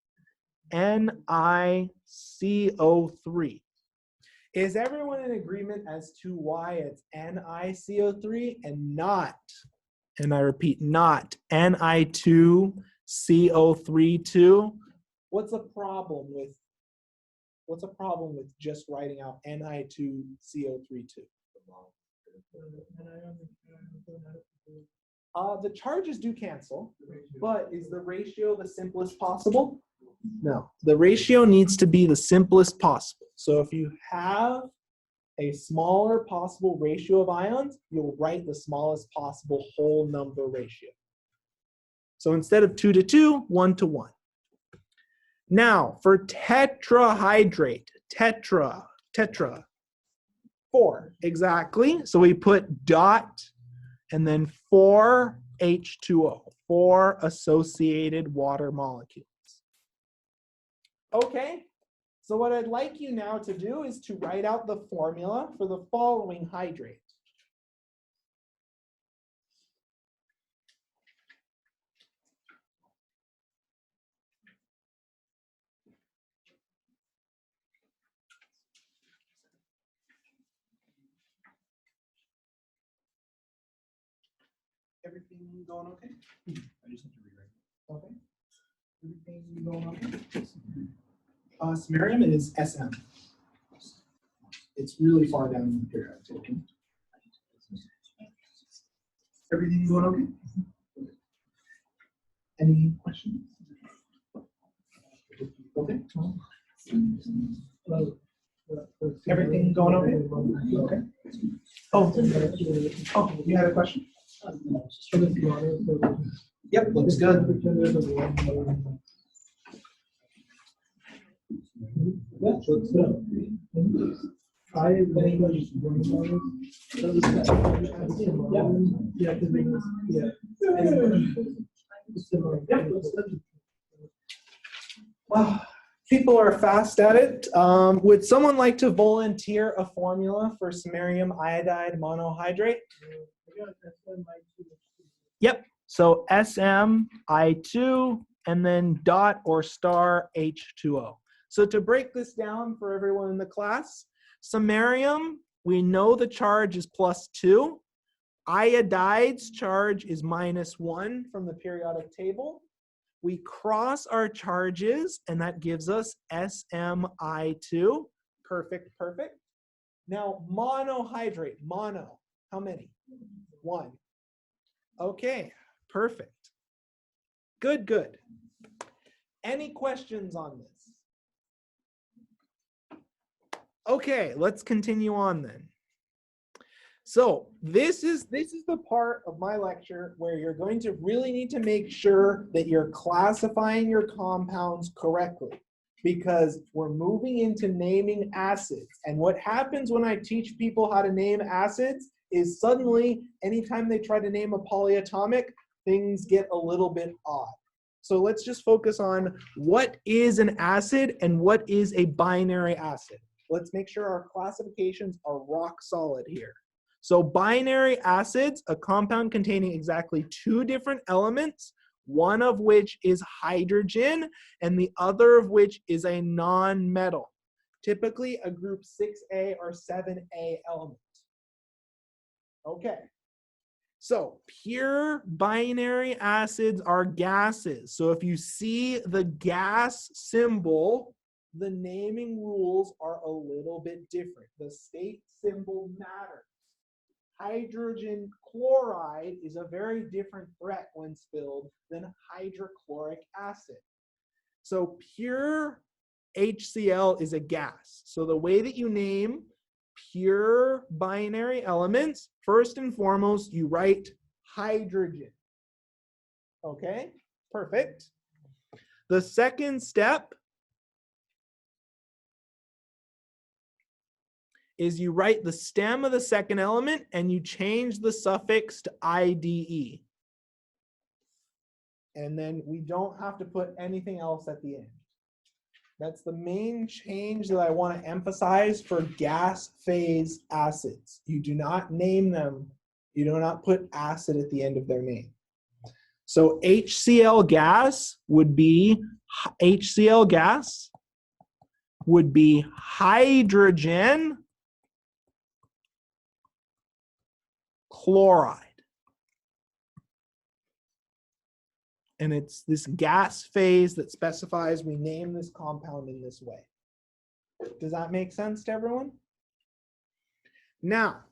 NiCO3. Is everyone in agreement as to why it's NiCO3 and not, and I repeat, not Ni2CO3 What's a problem with just writing out Ni2CO3 The charges do cancel, but is the ratio the simplest possible? No, the ratio needs to be the simplest possible. So if you have a smaller possible ratio of ions, you'll write the smallest possible whole number ratio. So instead of 2 to 2, 1 to 1. Now for tetrahydrate, tetra, 4, exactly. So we put dot and then 4 H2O, 4 associated water molecules. Okay, so what I'd like you now to do is to write out the formula for the following hydrate. Everything going okay? I just have to rewrite. Okay. Everything going okay? Samarium is SM. It's really far down in the periodic table. Everything going okay? Any questions? Okay. Everything going okay? Okay. Oh, you had a question? Yep, looks good. Wow, people are fast at it. Would someone like to volunteer a formula for samarium iodide monohydrate? Yep, so SMI2 and then dot or star H2O. So to break this down for everyone in the class, samarium, we know the charge is +2. Iodide's charge is -1 from the periodic table. We cross our charges, and that gives us SMI2. Perfect, perfect. Now, monohydrate, mono, how many? 1. Okay, perfect. Good, good. Any questions on this? Okay, let's continue on then. So this is the part of my lecture where you're going to really need to make sure that you're classifying your compounds correctly. because we're moving into naming acids. And what happens when I teach people how to name acids is suddenly, anytime they try to name a polyatomic, things get a little bit odd. So let's just focus on what is an acid and what is a binary acid. Let's make sure our classifications are rock solid here. So binary acids, a compound containing exactly two different elements, one of which is hydrogen and the other of which is a non-metal, typically a group 6A or 7A element. Okay, so pure binary acids are gases. So if you see the gas symbol, the naming rules are a little bit different. The state symbol matters. Hydrogen chloride is a very different threat when spilled than hydrochloric acid. So pure HCl is a gas. So the way that you name pure binary elements, first and foremost, you write hydrogen. Okay, perfect. The second step is you write the stem of the second element and you change the suffix to IDE. And then we don't have to put anything else at the end. That's the main change that I want to emphasize for gas phase acids. You do not name them. You do not put acid at the end of their name. So HCl gas would be hydrogen chloride. And it's this gas phase that specifies we name this compound in this way. Does that make sense to everyone? Now,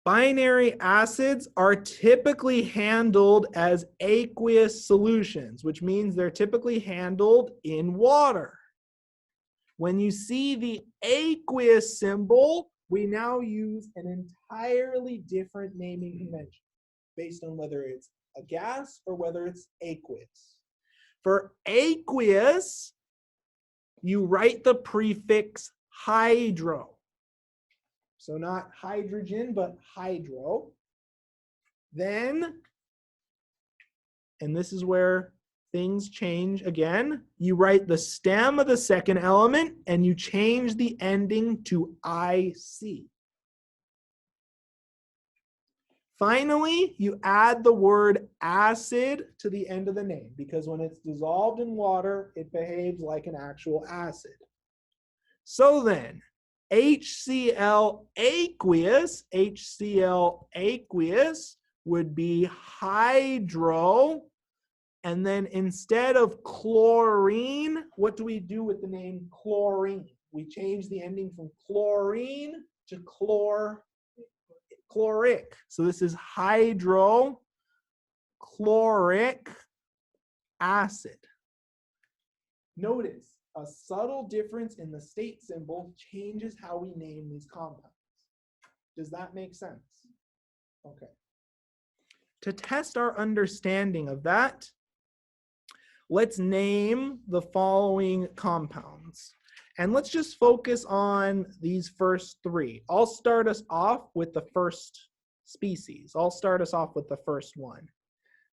binary acids are typically handled as aqueous solutions, which means they're typically handled in water. When you see the aqueous symbol, we now use an entirely different naming convention based on whether it's a gas or whether it's aqueous. For aqueous, you write the prefix hydro. So not hydrogen, but hydro. Then, and this is where things change again, you write the stem of the second element and you change the ending to IC. Finally, you add the word acid to the end of the name because when it's dissolved in water, it behaves like an actual acid. So then, HCl aqueous would be hydro, and then instead of chlorine, what do we do with the name chlorine? We change the ending from chlorine to chloric. So this is hydrochloric acid. Notice a subtle difference in the state symbol changes how we name these compounds. Does that make sense? Okay. To test our understanding of that, let's name the following compounds. And let's just focus on these first three. I'll start us off with the first species. I'll start us off with the first one.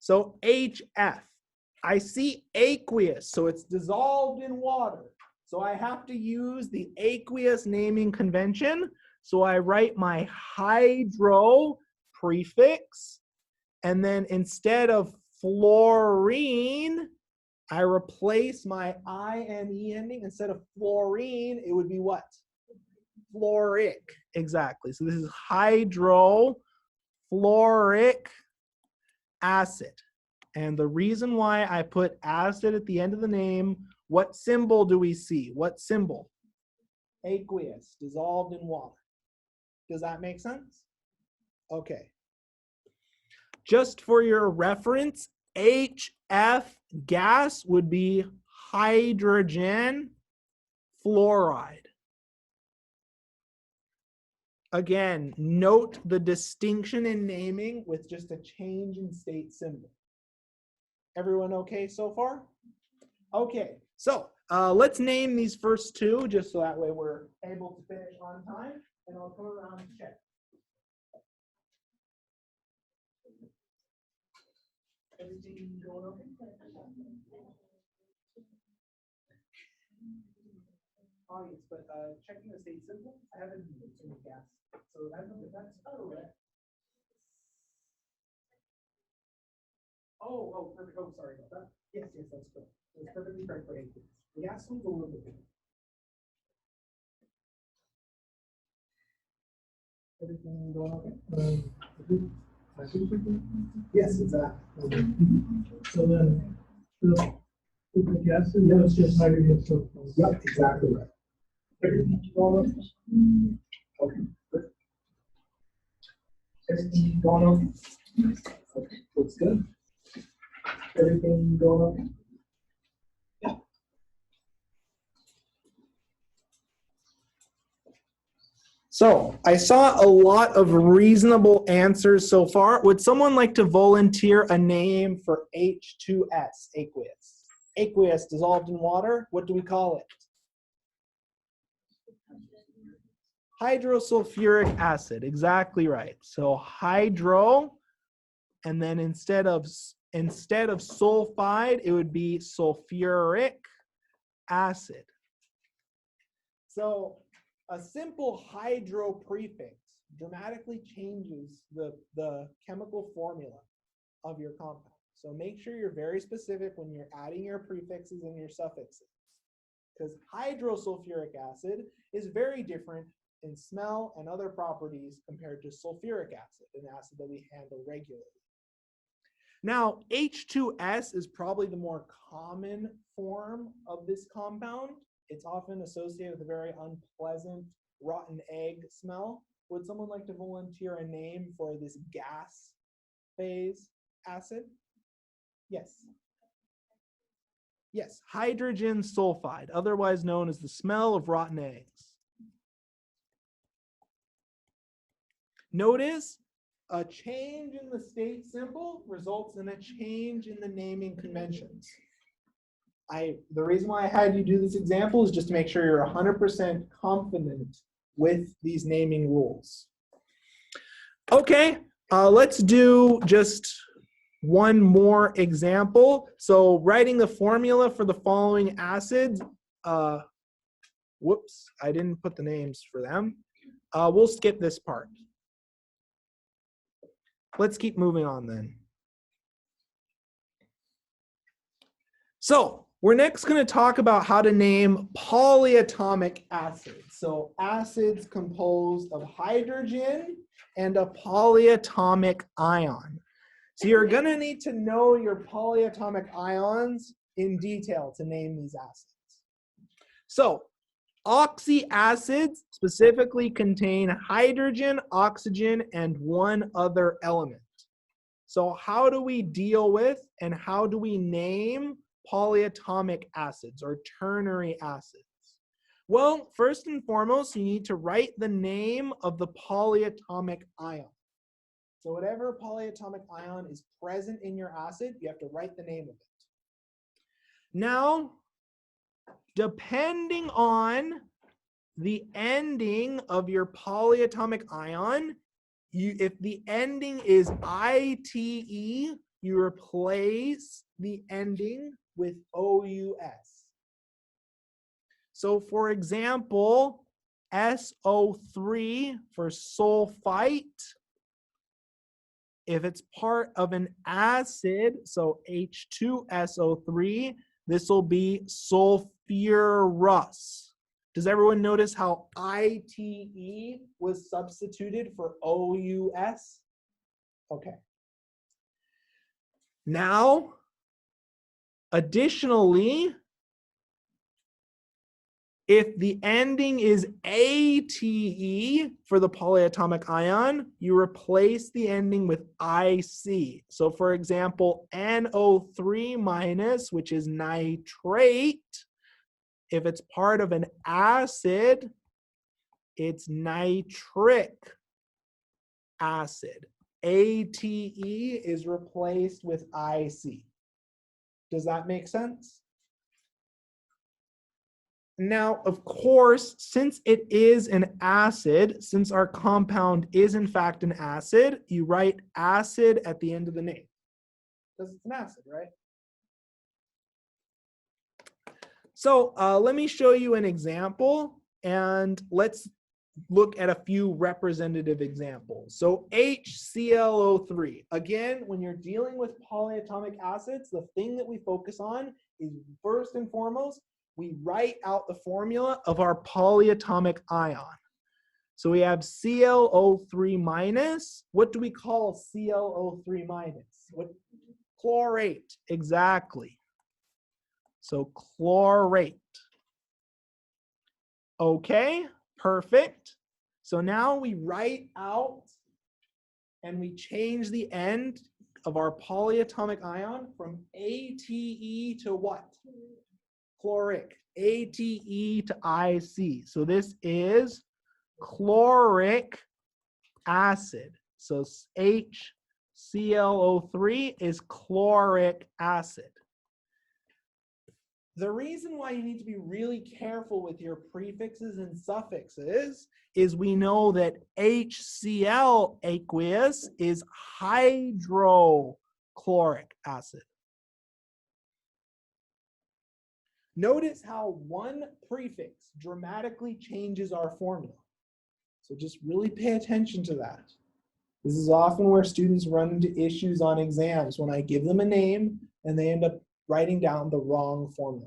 So HF. I see aqueous, so it's dissolved in water. So I have to use the aqueous naming convention. So I write my hydro prefix, and then instead of fluorine, I replace my I-N-E ending. Instead of fluorine, it would be what? Fluoric, exactly. So this is hydrofluoric acid. And the reason why I put acid at the end of the name, what symbol do we see? What symbol? Aqueous, dissolved in water. Does that make sense? Okay. Just for your reference, HF gas would be hydrogen fluoride. Again, note the distinction in naming with just a change in state symbol. Everyone okay so far? Okay, So let's name these first two, just so that way we're able to finish on time, and I'll come around and check. Everything going okay? Oh, yes, but checking the state simple, I haven't seen the gas. So that's okay. Oh, perfect. Oh, sorry about that. Yes, that's good. It's perfectly correct for aqueous. The gas one's a little bit different. Everything going okay? Yes, exactly. So then, with the gases, it's just hydrogen sulfide. Yep, exactly right. Everything going okay? Okay, good. Everything going okay? Okay, looks good. Everything going okay? Yeah. So I saw a lot of reasonable answers so far. Would someone like to volunteer a name for H2S, aqueous? Aqueous dissolved in water, what do we call it? Hydrosulfuric acid, exactly right. So hydro, and then instead of sulfide, it would be sulfuric acid. So a simple hydro prefix dramatically changes the chemical formula of your compound. So make sure you're very specific when you're adding your prefixes and your suffixes, because hydrosulfuric acid is very different in smell and other properties compared to sulfuric acid, an acid that we handle regularly. Now, H2S is probably the more common form of this compound. It's often associated with a very unpleasant rotten egg smell. Would someone like to volunteer a name for this gas phase acid? Yes. Yes, hydrogen sulfide, otherwise known as the smell of rotten eggs. Notice a change in the state symbol results in a change in the naming conventions. The reason why I had you do this example is just to make sure you're 100% confident with these naming rules. Okay, let's do just one more example. So writing the formula for the following acids, whoops, I didn't put the names for them. We'll skip this part. Let's keep moving on then. So we're next going to talk about how to name polyatomic acids. So acids composed of hydrogen and a polyatomic ion. So you're going to need to know your polyatomic ions in detail to name these acids. So oxyacids specifically contain hydrogen, oxygen, and one other element. So how do we deal with and how do we name polyatomic acids or ternary acids? Well, first and foremost, you need to write the name of the polyatomic ion. So whatever polyatomic ion is present in your acid, you have to write the name of it. Now, depending on the ending of your polyatomic ion, if the ending is ITE, you replace the ending with OUS. So for example, SO3 for sulfite, if it's part of an acid, so H2SO3, this will be sulfurous. Does everyone notice how ITE was substituted for OUS? Okay. Now, additionally, if the ending is ATE for the polyatomic ion, you replace the ending with IC. So for example, NO3 minus, which is nitrate, if it's part of an acid, it's nitric acid. ATE is replaced with IC. Does that make sense? Now, of course, since it is an acid, since our compound is in fact an acid, you write acid at the end of the name. Because it's an acid, right? So let me show you an example, and let's look at a few representative examples. So HClO3. Again, when you're dealing with polyatomic acids, the thing that we focus on is first and foremost, we write out the formula of our polyatomic ion. So we have ClO3 minus. What do we call ClO3 minus? What? Chlorate, exactly. So chlorate. Okay, perfect. So now we write out and we change the end of our polyatomic ion from ATE to what? Chloric. ATE to IC. So this is chloric acid. So HClO3 is chloric acid. The reason why you need to be really careful with your prefixes and suffixes is we know that HCl aqueous is hydrochloric acid. Notice how one prefix dramatically changes our formula. So just really pay attention to that. This is often where students run into issues on exams when I give them a name and they end up writing down the wrong formula.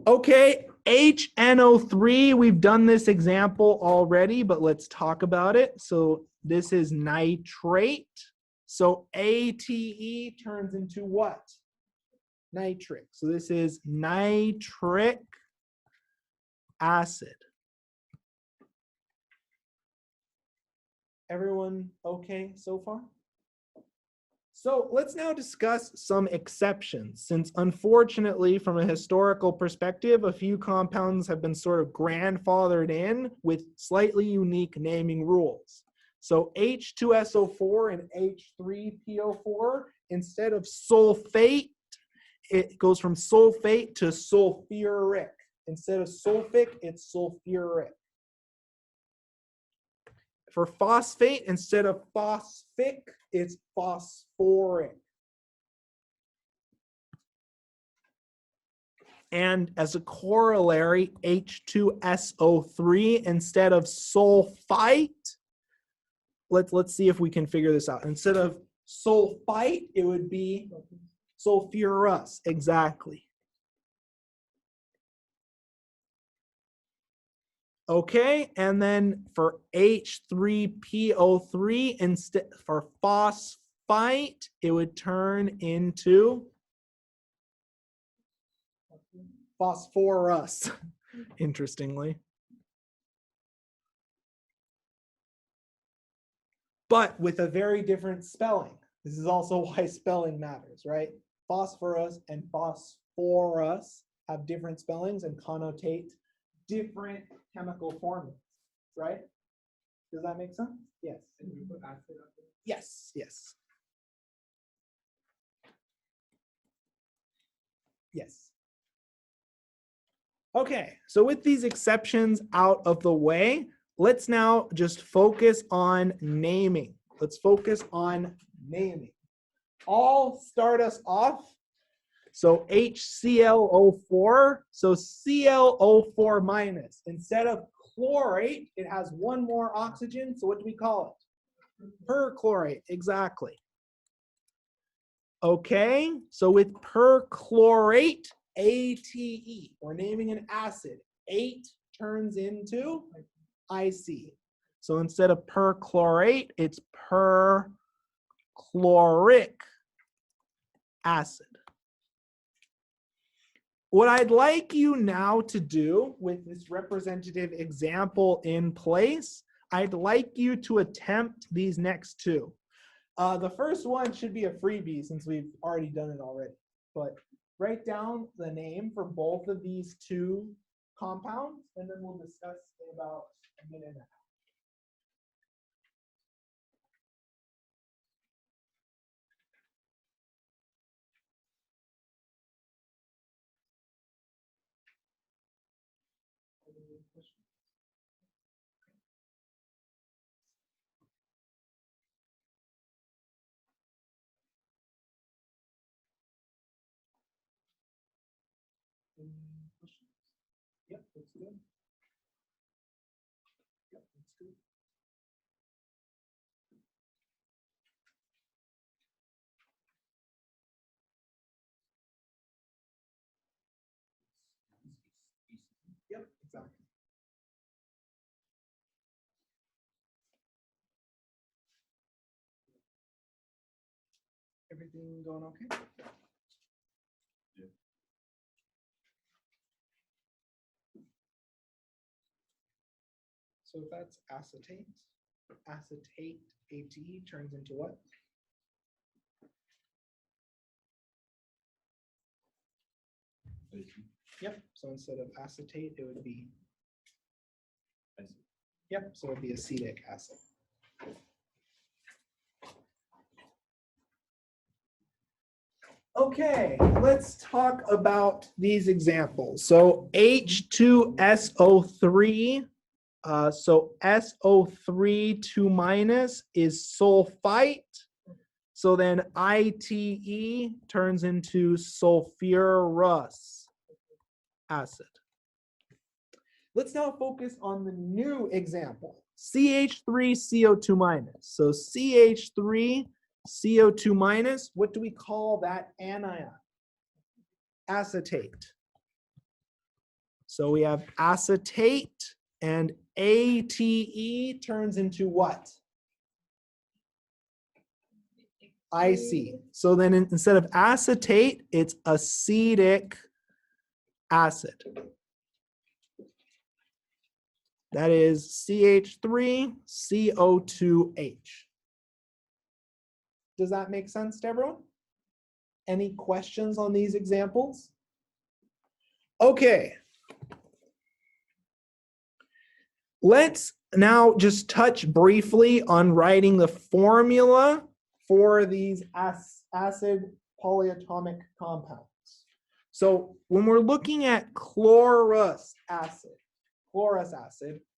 Okay, HNO3, we've done this example already, but let's talk about it. So this is nitrate. So ATE turns into what? Nitric. So this is nitric acid. Everyone okay so far? So let's now discuss some exceptions, since unfortunately, from a historical perspective, a few compounds have been sort of grandfathered in with slightly unique naming rules. So H2SO4 and H3PO4, instead of sulfate, it goes from sulfate to sulfuric. Instead of sulfic, it's sulfuric. For phosphate, instead of phosphic, it's phosphoric. And as a corollary, H2SO3, instead of sulfite, let's see if we can figure this out. Instead of sulfite, it would be sulfurous, exactly. Okay, and then for H3PO3, instead for phosphite, it would turn into phosphorus, interestingly. But with a very different spelling. This is also why spelling matters, right? Phosphorus and phosphorus have different spellings and connotate different chemical formulas, right? Does that make sense? Yes. And we put acid up there. Yes, yes. Yes. Okay, so with these exceptions out of the way, let's now just focus on naming. Let's focus on naming. I'll start us off. So HClO4, so ClO4 minus. Instead of chlorate, it has one more oxygen. So what do we call it? Perchlorate, exactly. Okay, so with perchlorate, ATE, we're naming an acid. 8 turns into IC. So instead of perchlorate, it's perchloric acid. What I'd like you now to do with this representative example in place, I'd like you to attempt these next two. The first one should be a freebie since we've already done it already. But write down the name for both of these two compounds, and then we'll discuss in about a minute and a half. Any questions? Yep, that's good. Yep, that's good. Yep, exactly. Everything going okay? Yeah. So if that's acetate, acetate, ATE turns into what? Yep, so instead of acetate, it would be, yep, so it would be acetic acid. Okay, let's talk about these examples. So H2SO3, so SO3 2 minus is sulfite. So then ITE turns into sulfurous acid. Let's now focus on the new example, CH3CO2 minus. So CH3 CO2 minus, what do we call that anion? Acetate. So we have acetate, and ATE turns into what? IC. So then instead of acetate, it's acetic acid. That is CH3CO2H. Does that make sense to everyone? Any questions on these examples? Okay. Let's now just touch briefly on writing the formula for these acid polyatomic compounds. So when we're looking at chlorous acid,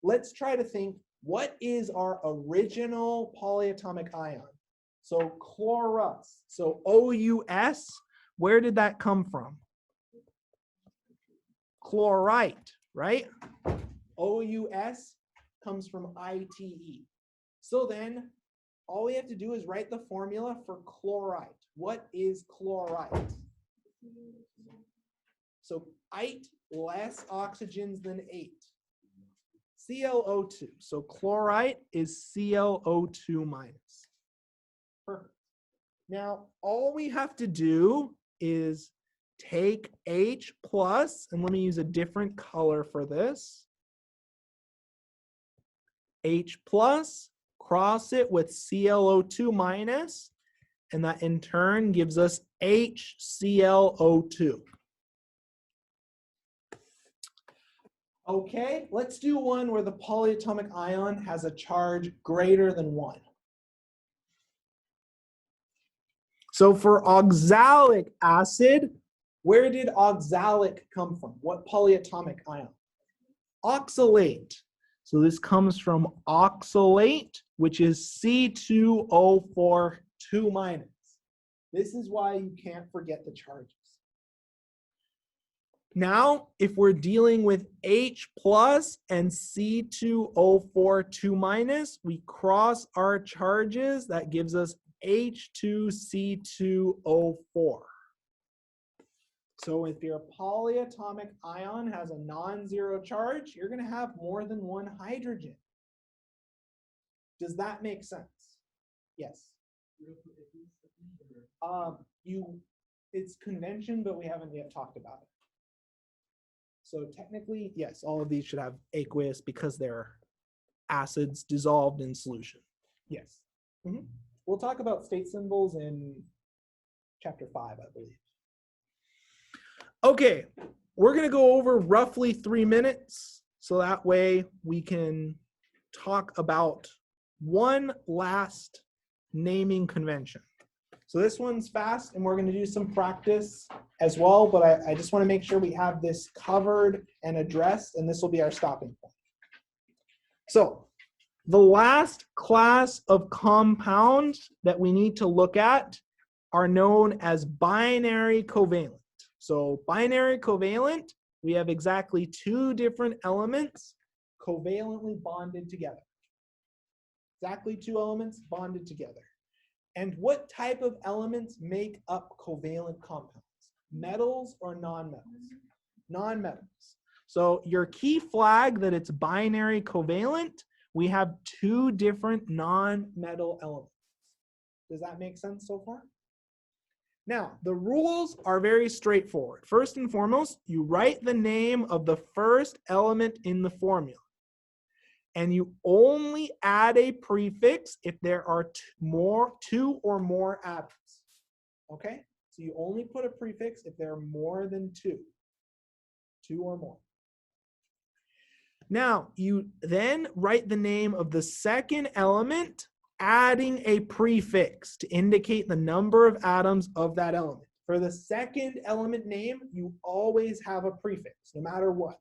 let's try to think, what is our original polyatomic ion? So chlorous, so OUS, where did that come from? Chlorite, right? OUS comes from ITE. So then all we have to do is write the formula for chlorite. What is chlorite? So ite, less oxygens than 8. ClO2. So chlorite is ClO2 minus. Perfect. Now, all we have to do is take H plus, and let me use a different color for this. H plus, cross it with ClO2 minus, and that in turn gives us HClO2. Okay, let's do one where the polyatomic ion has a charge greater than 1. So for oxalic acid, where did oxalic come from? What polyatomic ion? Oxalate. So this comes from oxalate, which is C2O4 2 minus. This is why you can't forget the charges. Now, if we're dealing with H plus and C2O4 2 minus, we cross our charges. That gives us H2C2O4. So if your polyatomic ion has a non-zero charge, you're going to have more than one hydrogen. Does that make sense? Yes. It's convention, but we haven't yet talked about it. So technically, yes, all of these should have aqueous because they're acids dissolved in solution. Yes. Mm-hmm. We'll talk about state symbols in chapter 5, I believe. Okay, we're going to go over roughly 3 minutes, so that way we can talk about one last naming convention. So this one's fast, and we're going to do some practice as well, but I just want to make sure we have this covered and addressed, and this will be our stopping point. So the last class of compounds that we need to look at are known as binary covalent. So binary covalent, we have exactly two different elements covalently bonded together. Exactly two elements bonded together. And what type of elements make up covalent compounds? Metals or non-metals? Non-metals. So your key flag that it's binary covalent, we have two different non-metal elements. Does that make sense so far? Now, the rules are very straightforward. First and foremost, you write the name of the first element in the formula. And you only add a prefix if there are two or more atoms. Okay? So you only put a prefix if there are more than two or more. Now, you then write the name of the second element, adding a prefix to indicate the number of atoms of that element. For the second element name, you always have a prefix, no matter what.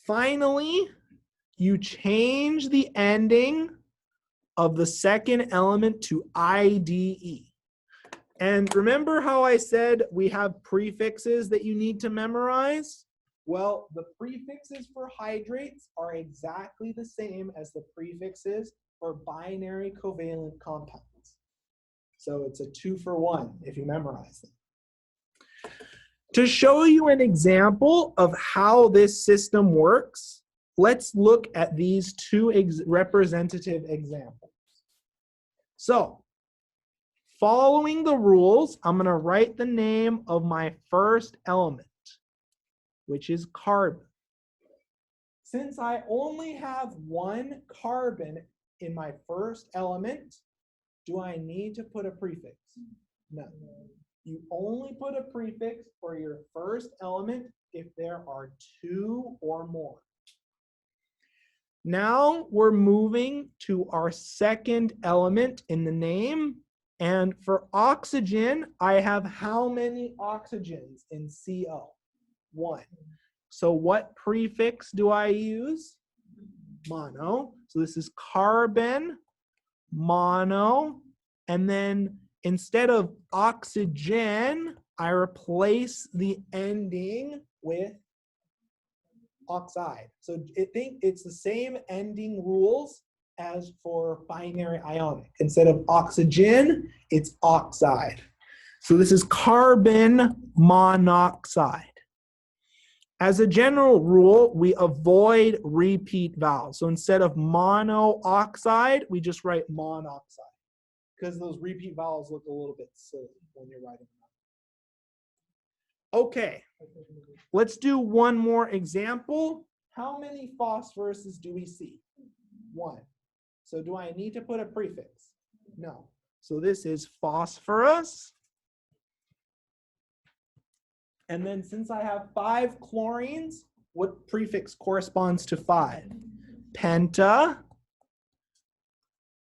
Finally, you change the ending of the second element to IDE. And remember how I said we have prefixes that you need to memorize? Well, the prefixes for hydrates are exactly the same as the prefixes for binary covalent compounds. So it's a 2-for-1 if you memorize them. To show you an example of how this system works, let's look at these two representative examples. So, following the rules, I'm going to write the name of my first element, which is carbon. Since I only have one carbon in my first element, do I need to put a prefix? No. You only put a prefix for your first element if there are two or more. Now we're moving to our second element in the name. And for oxygen, I have how many oxygens in CO? 1. So what prefix do I use? Mono. So this is carbon, mono, and then instead of oxygen, I replace the ending with oxide. So think it's the same ending rules as for binary ionic. Instead of oxygen, it's oxide. So this is carbon monoxide. As a general rule, we avoid repeat vowels. So instead of monooxide, we just write monoxide, because those repeat vowels look a little bit silly when you're writing them. Okay, let's do one more example. How many phosphoruses do we see? 1. So do I need to put a prefix? No. So this is phosphorus. And then since I have 5 chlorines, what prefix corresponds to 5? Penta.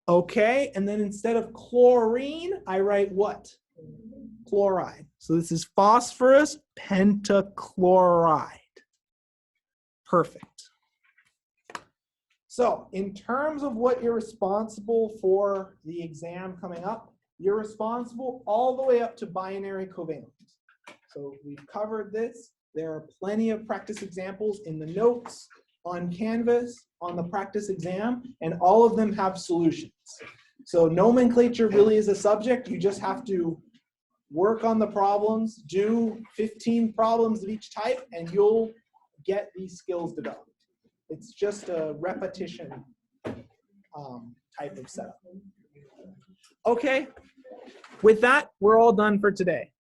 Okay, and then instead of chlorine, I write what? Chloride. So this is phosphorus pentachloride. Perfect. So in terms of what you're responsible for the exam coming up, you're responsible all the way up to binary covalent. So we've covered this. There are plenty of practice examples in the notes, on Canvas, on the practice exam, and all of them have solutions. So nomenclature really is a subject. You just have to work on the problems, do 15 problems of each type, and you'll get these skills developed. It's just a repetition type of setup. Okay, with that, we're all done for today.